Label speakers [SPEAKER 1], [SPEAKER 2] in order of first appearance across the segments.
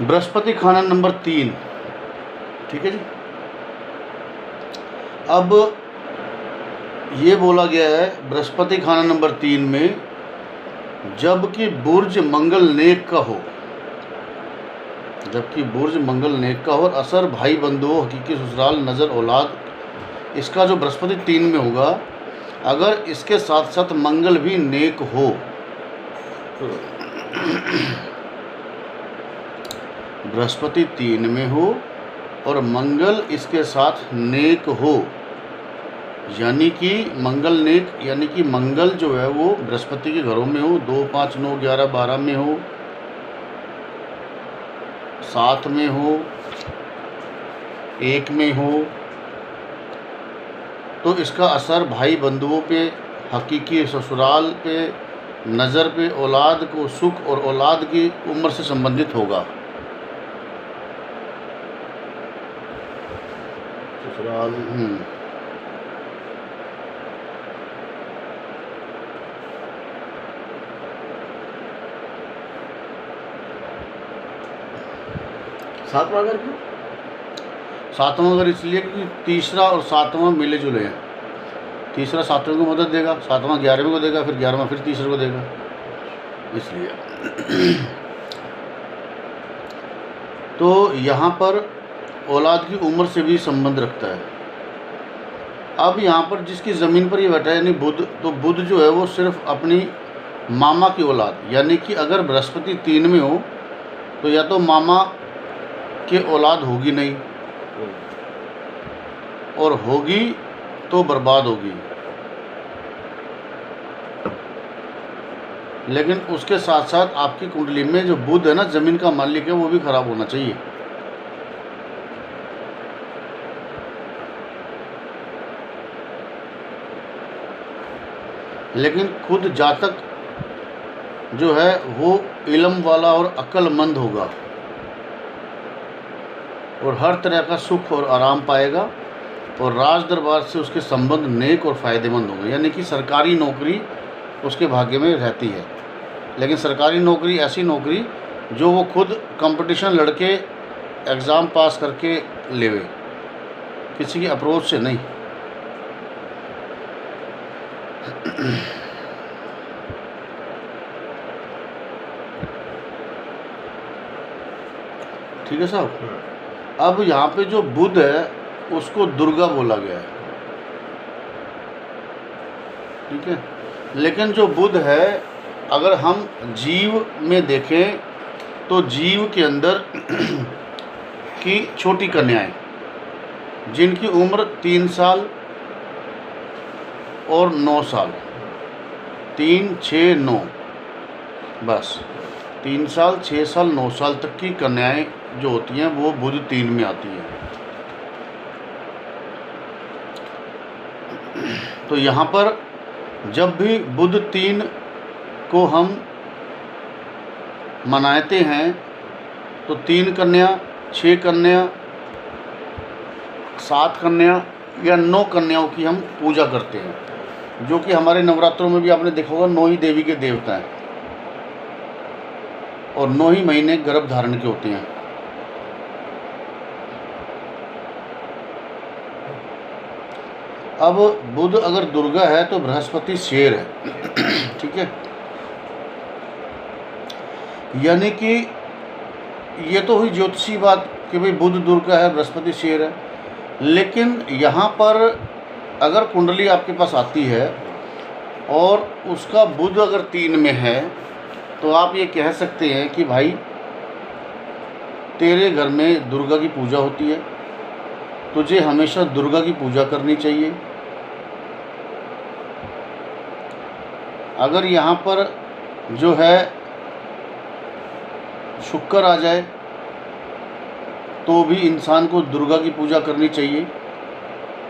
[SPEAKER 1] बृहस्पति खाना नंबर 3। ठीक है जी। अब ये बोला गया है बृहस्पति खाना नंबर 3 में, जबकि बुर्ज मंगल नेक का हो, जबकि बुर्ज मंगल नेक का हो और असर भाई बंधुओं, हकीकी ससुराल, नज़र, औलाद, इसका जो बृहस्पति 3 में होगा, अगर इसके साथ साथ मंगल भी नेक हो, बृहस्पति 3 में हो और मंगल इसके साथ नेक हो, यानी कि मंगल नेक, यानी कि मंगल जो है वो बृहस्पति के घरों में हो, 2, 5, 9, 11, 12 में हो, 7 में हो, 1 में हो, तो इसका असर भाई बंधुओं पे, हकीकी ससुराल पे, नज़र पे, औलाद को सुख और औलाद की उम्र से संबंधित होगा। ससुराल
[SPEAKER 2] 7वां घर क्यों?
[SPEAKER 1] 7वां घर इसलिए कि तीसरा और 7वां मिले जुले हैं। तीसरा 7वें को मदद देगा, 7वां 11वें को देगा, फिर 11वां फिर तीसरे को देगा, इसलिए। तो यहाँ पर औलाद की उम्र से भी संबंध रखता है। अब यहाँ पर जिसकी ज़मीन पर ये बैठा है यानी बुध, तो बुध जो है वो सिर्फ अपनी मामा की औलाद, यानी कि अगर बृहस्पति 3 में हो तो या तो मामा की औलाद होगी नहीं, और होगी तो बर्बाद होगी, लेकिन उसके साथ साथ आपकी कुंडली में जो बुध है ना, ज़मीन का मालिक है, वो भी खराब होना चाहिए। लेकिन खुद जातक जो है वो इल्म वाला और अक्लमंद होगा और हर तरह का सुख और आराम पाएगा, और राज दरबार से उसके संबंध नेक और फ़ायदेमंद होंगे, यानी कि सरकारी नौकरी उसके भाग्य में रहती है। लेकिन सरकारी नौकरी ऐसी नौकरी जो वो खुद कंपटीशन लड़के एग्ज़ाम पास करके लेवे, किसी की अप्रोच से नहीं। ठीक है साहब। अब यहाँ पे जो बुध है उसको दुर्गा बोला गया है, ठीक है। लेकिन जो बुध है, अगर हम जीव में देखें तो जीव के अंदर की छोटी कन्याएं जिनकी उम्र 3 साल और 9 साल, 3, 6, 9, बस 3 साल, 6 साल, 9 साल तक की कन्याएं जो होती हैं वो बुध 3 में आती हैं। तो यहाँ पर जब भी बुध 3 को हम मनाते हैं तो 3 कन्या, 6 कन्या, 7 कन्या या 9 कन्याओं की हम पूजा करते हैं, जो कि हमारे नवरात्रों में भी आपने देखा होगा 9 ही देवी के देवता हैं और 9 ही महीने गर्भ धारण के होते हैं। अब बुध अगर दुर्गा है तो बृहस्पति शेर है, ठीक है। यानी कि ये तो हुई ज्योतिषी बात कि भाई बुध दुर्गा है, बृहस्पति शेर है। लेकिन यहाँ पर अगर कुंडली आपके पास आती है और उसका बुध अगर 3 में है तो आप ये कह सकते हैं कि भाई तेरे घर में दुर्गा की पूजा होती है, तुझे हमेशा दुर्गा की पूजा करनी चाहिए। अगर यहाँ पर जो है शुक्र आ जाए तो भी इंसान को दुर्गा की पूजा करनी चाहिए।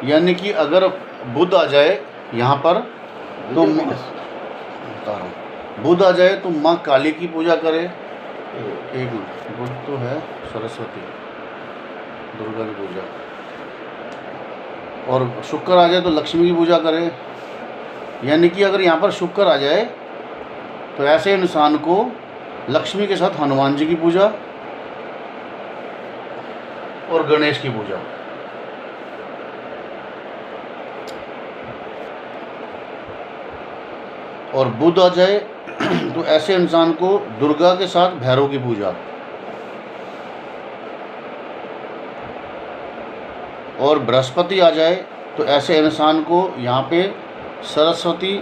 [SPEAKER 1] यानी कि अगर बुध आ जाए यहाँ पर तो बुध आ जाए तो माँ काली की पूजा करे। एक मिनट, बुध तो है सरस्वती, दुर्गा की पूजा, और शुक्र आ जाए तो लक्ष्मी की पूजा करे। यानी कि अगर यहाँ पर शुक्र आ जाए तो ऐसे इंसान को लक्ष्मी के साथ हनुमान जी की पूजा और गणेश की पूजा। और बुध आ जाए तो ऐसे इंसान को दुर्गा के साथ भैरव की पूजा। और बृहस्पति आ जाए तो ऐसे इंसान को यहाँ पे सरस्वती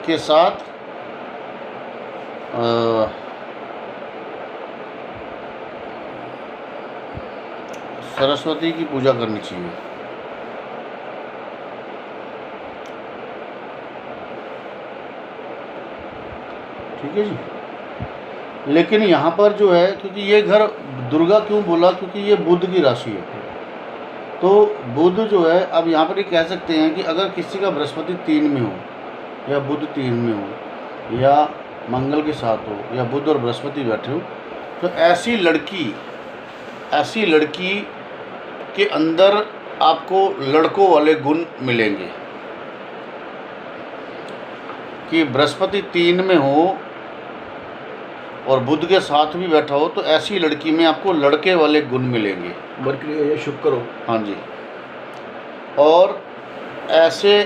[SPEAKER 1] के साथ सरस्वती की पूजा करनी चाहिए। ठीक है जी। लेकिन यहाँ पर जो है, क्योंकि ये घर दुर्गा क्यों बोला, क्योंकि ये बुध की राशि है, तो बुध जो है, अब यहाँ पर ये कह सकते हैं कि अगर किसी का बृहस्पति 3 में हो या बुध 3 में हो या मंगल के साथ हो या बुध और बृहस्पति बैठे हो, तो ऐसी लड़की के अंदर आपको लड़कों वाले गुण मिलेंगे। कि बृहस्पति 3 में हो और बुध के साथ भी बैठा हो तो ऐसी लड़की में आपको लड़के वाले गुण मिलेंगे।
[SPEAKER 2] मरकरी या शुक्र हो।
[SPEAKER 1] हाँ जी। और ऐसे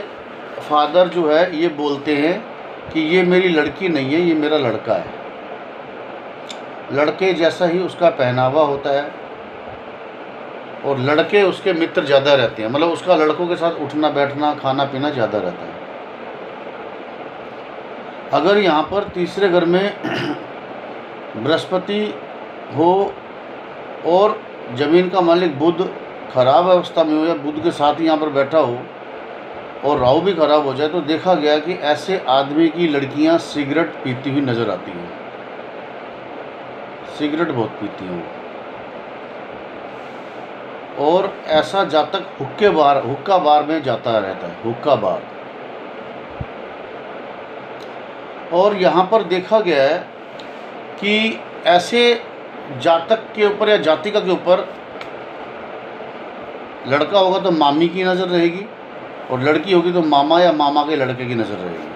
[SPEAKER 1] फादर जो है ये बोलते हैं कि ये मेरी लड़की नहीं है, ये मेरा लड़का है। लड़के जैसा ही उसका पहनावा होता है और लड़के उसके मित्र ज़्यादा रहते हैं, मतलब उसका लड़कों के साथ उठना बैठना खाना पीना ज़्यादा रहता है। अगर यहाँ पर तीसरे घर में बृहस्पति हो और ज़मीन का मालिक बुध खराब अवस्था में हो या बुध के साथ ही यहाँ पर बैठा हो और राहु भी खराब हो जाए, तो देखा गया कि ऐसे आदमी की लड़कियाँ सिगरेट पीती हुई नज़र आती हैं। सिगरेट बहुत पीती हैं वो। और ऐसा जातक हुक्का बार में जाता रहता है, हुक्का बार। और यहाँ पर देखा गया है कि ऐसे जातक के ऊपर या जातिका के ऊपर लड़का होगा तो मामी की नज़र रहेगी और लड़की होगी तो मामा या मामा के लड़के की नज़र रहेगी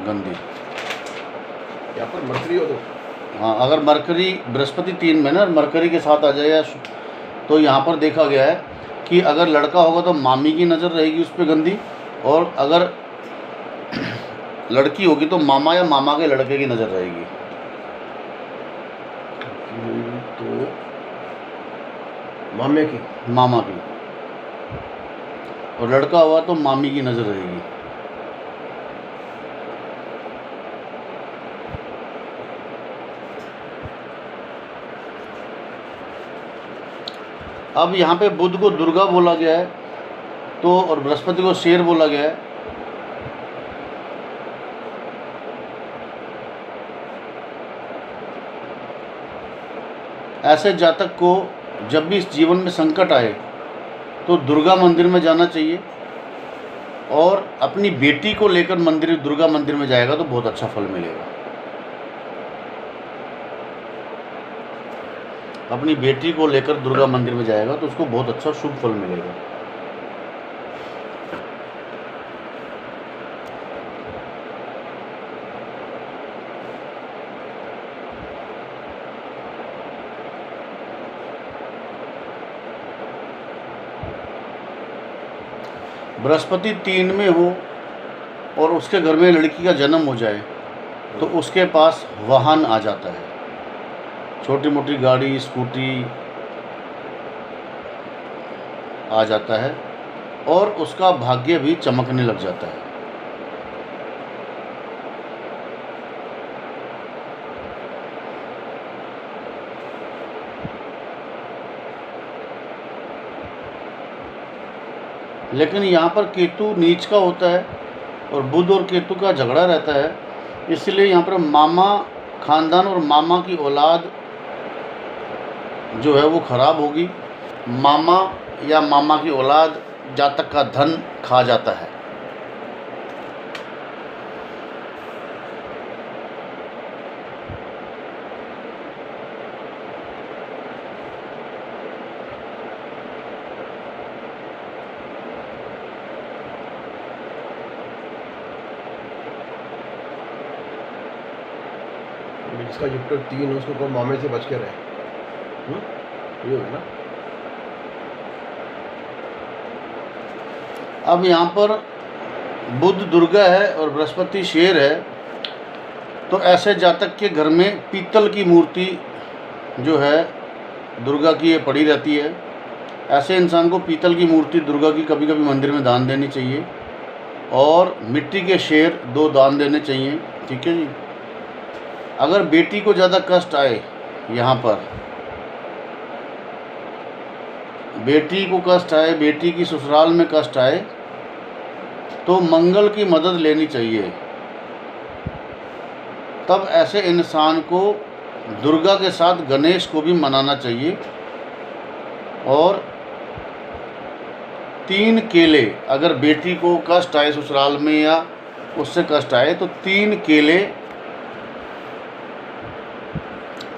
[SPEAKER 1] गंदी।
[SPEAKER 2] यहाँ पर मरकरी हो तो
[SPEAKER 1] हाँ, अगर मरकरी बृहस्पति 3 में ना मरकरी के साथ आ जाए या तो यहाँ पर देखा गया है कि अगर लड़का होगा तो मामी की नज़र रहेगी उस पर गंदी, और अगर लड़की होगी तो मामा या मामा के लड़के की नज़र रहेगी।
[SPEAKER 2] तो मामे की,
[SPEAKER 1] मामा की। और लड़का हुआ तो मामी की नज़र रहेगी। अब यहाँ पे बुध को दुर्गा बोला गया है तो, और बृहस्पति को शेर बोला गया है। ऐसे जातक को जब भी इस जीवन में संकट आए तो दुर्गा मंदिर में जाना चाहिए, और अपनी बेटी को लेकर दुर्गा मंदिर में जाएगा तो बहुत अच्छा फल मिलेगा। अपनी बेटी को लेकर दुर्गा मंदिर में जाएगा तो उसको बहुत अच्छा शुभ फल मिलेगा। बृहस्पति 3 में हो और उसके घर में लड़की का जन्म हो जाए तो उसके पास वाहन आ जाता है, छोटी मोटी गाड़ी स्कूटी आ जाता है, और उसका भाग्य भी चमकने लग जाता है। लेकिन यहाँ पर केतु नीच का होता है और बुध और केतु का झगड़ा रहता है, इसलिए यहाँ पर मामा खानदान और मामा की औलाद जो है वो खराब होगी। मामा या मामा की औलाद जातक का धन खा जाता है।
[SPEAKER 2] जिसका जुपिटर 3 है उसको को मामे से बच के रहे। ये होगा ना।
[SPEAKER 1] अब यहाँ पर बुध दुर्गा है और बृहस्पति शेर है, तो ऐसे जातक के घर में पीतल की मूर्ति जो है दुर्गा की ये पड़ी रहती है। ऐसे इंसान को पीतल की मूर्ति दुर्गा की कभी कभी मंदिर में दान देनी चाहिए, और मिट्टी के शेर 2 दान देने चाहिए। ठीक है जी। अगर बेटी को ज़्यादा कष्ट आए, यहाँ पर बेटी को कष्ट आए, बेटी की ससुराल में कष्ट आए, तो मंगल की मदद लेनी चाहिए। तब ऐसे इंसान को दुर्गा के साथ गणेश को भी मनाना चाहिए, और 3 केले, अगर बेटी को कष्ट आए ससुराल में या उससे कष्ट आए, तो 3 केले,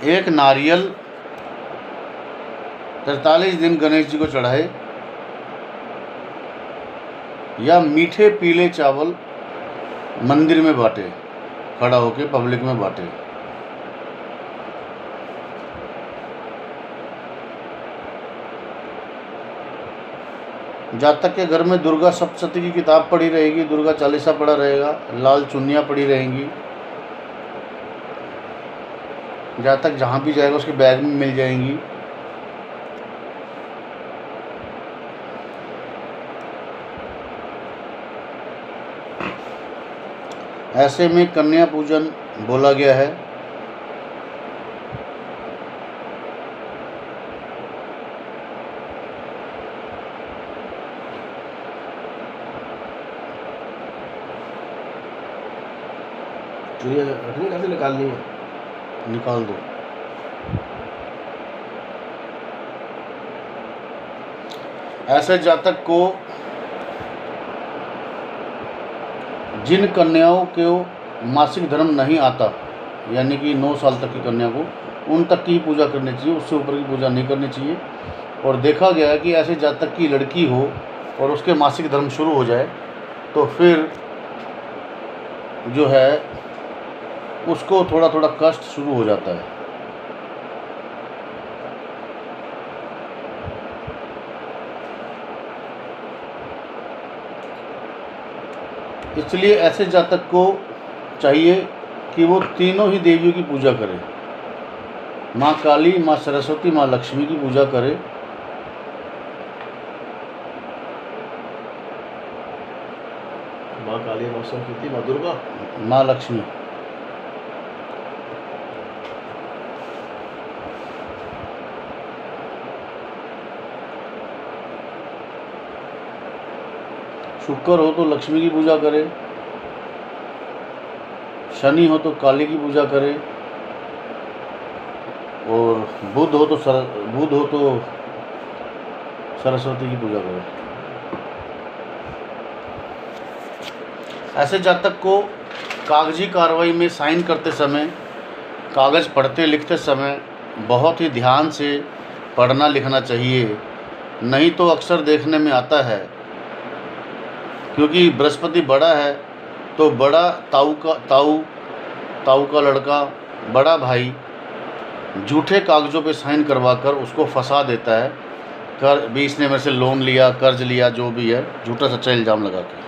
[SPEAKER 1] 1 नारियल 43 दिन गणेश जी को चढ़ाए, या मीठे पीले चावल मंदिर में बांटे, खड़ा होकर पब्लिक में बांटे। जातक के घर में दुर्गा सप्तशती की किताब पड़ी रहेगी, दुर्गा चालीसा पड़ा रहेगा, लाल चुन्नियाँ पड़ी रहेंगी। जातक जहाँ भी जाएगा उसके बैग में मिल जाएंगी। ऐसे में कन्या पूजन बोला गया है।
[SPEAKER 2] चुनिया रखनी कैसे निकालनी है?
[SPEAKER 1] निकाल दो। ऐसे जातक को, जिन कन्याओं को मासिक धर्म नहीं आता, यानी कि 9 साल तक की कन्या को, उन तक की पूजा करनी चाहिए, उससे ऊपर की पूजा नहीं करनी चाहिए। और देखा गया है कि ऐसे जातक की लड़की हो और उसके मासिक धर्म शुरू हो जाए, तो फिर जो है उसको थोड़ा थोड़ा कष्ट शुरू हो जाता है। इसलिए ऐसे जातक को चाहिए कि वो तीनों ही देवियों की पूजा करे। माँ काली, माँ सरस्वती, माँ लक्ष्मी की पूजा करे।
[SPEAKER 2] माँ काली, माँ सरस्वती, माँ दुर्गा,
[SPEAKER 1] माँ लक्ष्मी। शुक्र हो तो लक्ष्मी की पूजा करे, शनि हो तो काली की पूजा करे, और बुध हो तो सरस्वती की पूजा करे। ऐसे जातक को कागजी कार्रवाई में साइन करते समय, कागज़ पढ़ते लिखते समय बहुत ही ध्यान से पढ़ना लिखना चाहिए। नहीं तो अक्सर देखने में आता है, क्योंकि बृहस्पति बड़ा है, तो बड़ा ताऊ का लड़का, बड़ा भाई झूठे कागज़ों पे साइन करवाकर उसको फंसा देता है। इसने मेरे से लोन लिया, कर्ज लिया, जो भी है, झूठा सच्चा इल्ज़ाम लगा के।